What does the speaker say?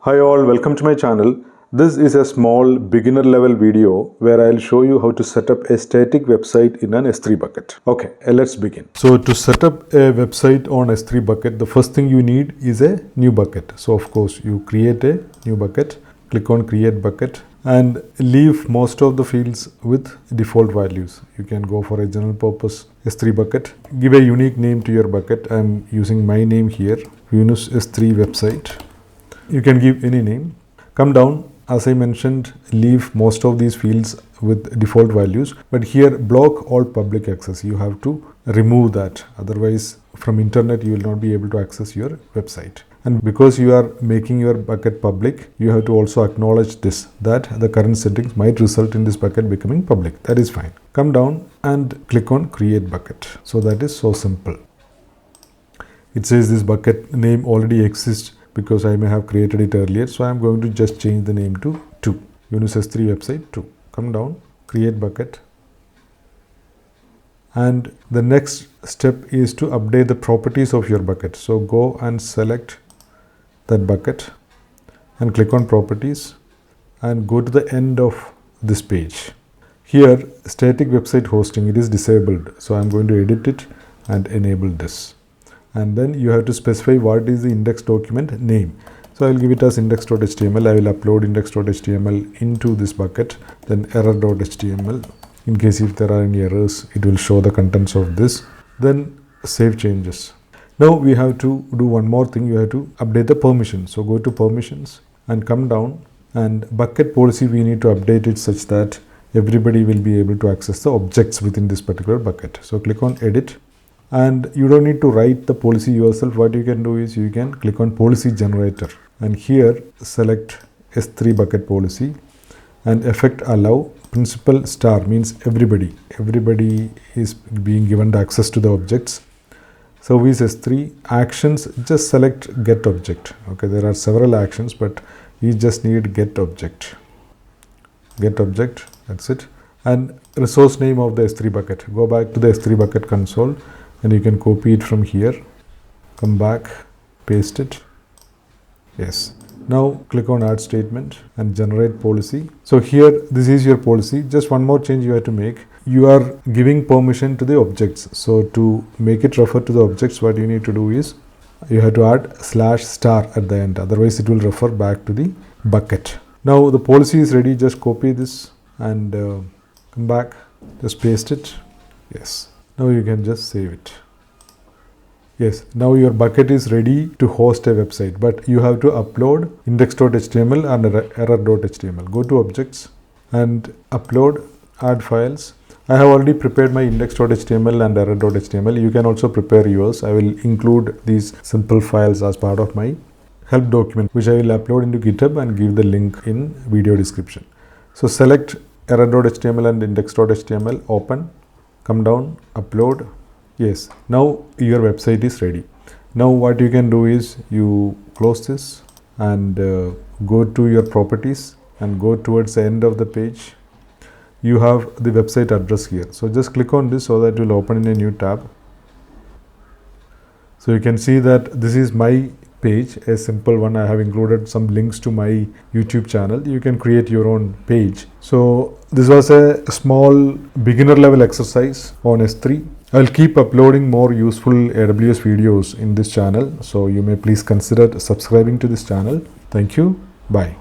Hi all, welcome to my channel. This is a small beginner level video where I'll show you how to set up a static website in an S3 bucket. Okay, let's begin. So to set up a website on S3 bucket, the first thing you need is a new bucket. So of course you create a new bucket, click on create bucket and leave most of the fields with default values. You can go for a general purpose S3 bucket. Give a unique name to your bucket. I'm using my name here, Venus S3 website. You can give any name. Come down, as I mentioned, leave most of these fields with default values, but here block all public access. You have to remove that, otherwise from internet you will not be able to access your website. And because you are making your bucket public, you have to also acknowledge this, that the current settings might result in this bucket becoming public. That is fine. Come down and click on create bucket. So that is so simple. It says this bucket name already exists because I may have created it earlier. So I am going to just change the name to 2. Venus S3 website 2. Come down, create bucket. And the next step is to update the properties of your bucket. So go and select that bucket and click on properties and go to the end of this page. Here static website hosting, it is disabled. So I am going to edit it and enable this. And then you have to specify what is the index document name. So I will give it as index.html. I will upload index.html into this bucket, then error.html. In case if there are any errors, it will show the contents of this. Then save changes. Now we have to do one more thing. You have to update the permissions. So go to permissions and come down, and bucket policy we need to update it such that everybody will be able to access the objects within this particular bucket. So click on edit. And you don't need to write the policy yourself. What you can do is you can click on policy generator and here select S3 bucket policy and effect allow. Principal star means everybody is being given the access to the objects. Service S3 actions, just select get object. Okay, there are several actions, but we just need get object. Get object, that's it. And resource name of the S3 bucket. Go back to the S3 bucket console and you can copy it from here. Come back, paste it. Yes. Now click on add statement and generate policy. So here this is your policy. Just one more change you have to make. You are giving permission to the objects. So to make it refer to the objects, what you need to do is you have to add /star at the end. Otherwise it will refer back to the bucket. Now the policy is ready. Just copy this and come back. Just paste it. Yes. Now you can just save it. Yes, now your bucket is ready to host a website, but you have to upload index.html and error.html. Go to objects and upload, add files. I have already prepared my index.html and error.html. You can also prepare yours. I will include these simple files as part of my help document, which I will upload into GitHub and give the link in video description. So select error.html and index.html, open, come down, upload. Yes, now your website is ready. Now what you can do is you close this and go to your properties and go towards the end of the page. You have the website address here. So just click on this so that it will open in a new tab. So you can see that this is my page, a simple one. I have included some links to my YouTube channel. You can create your own page. So this was a small beginner level exercise on S3. I'll keep uploading more useful AWS videos in this channel. So you may please consider subscribing to this channel. Thank you. Bye.